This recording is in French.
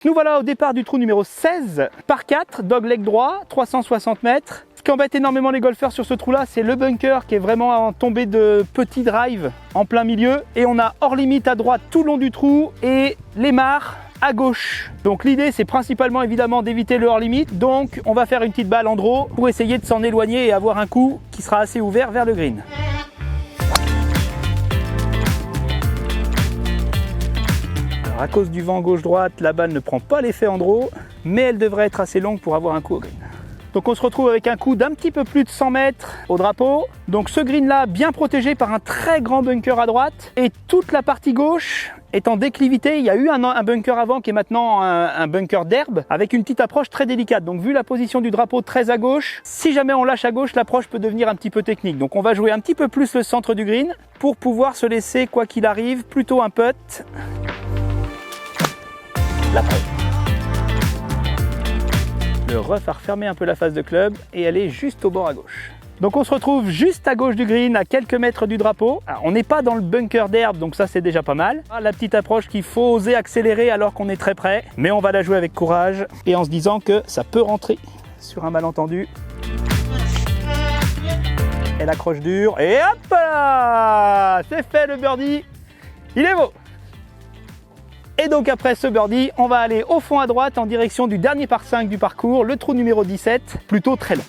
Nous voilà au départ du trou numéro 16, par 4, dogleg droit, 360 mètres. Ce qui embête énormément les golfeurs sur ce trou-là, c'est le bunker qui est vraiment en tombée de petit drive en plein milieu. Et on a hors limite à droite tout le long du trou et les mares à gauche. Donc l'idée c'est principalement évidemment d'éviter le hors limite. Donc on va faire une petite balle en draw pour essayer de s'en éloigner et avoir un coup qui sera assez ouvert vers le green. À cause du vent gauche-droite, la balle ne prend pas l'effet en draw, mais elle devrait être assez longue pour avoir un coup au green. Donc on se retrouve avec un coup d'un petit peu plus de 100 mètres au drapeau. Donc ce green là bien protégé par un très grand bunker à droite et toute la partie gauche est en déclivité. Il y a eu un bunker avant qui est maintenant un bunker d'herbe avec une petite approche très délicate. Donc vu la position du drapeau très à gauche, si jamais on lâche à gauche, l'approche peut devenir un petit peu technique. Donc on va jouer un petit peu plus le centre du green pour pouvoir se laisser, quoi qu'il arrive, plutôt un putt. La preuve. Le rough a refermé un peu la face de club et elle est juste au bord à gauche. Donc on se retrouve juste à gauche du green, à quelques mètres du drapeau. Alors, on n'est pas dans le bunker d'herbe, donc ça c'est déjà pas mal. La petite approche qu'il faut oser accélérer alors qu'on est très près. Mais on va la jouer avec courage et en se disant que ça peut rentrer sur un malentendu. Elle accroche dur et hop là, c'est fait le birdie. Il est beau. Et donc après ce birdie, on va aller au fond à droite en direction du dernier par 5 du parcours, le trou numéro 17, plutôt très long.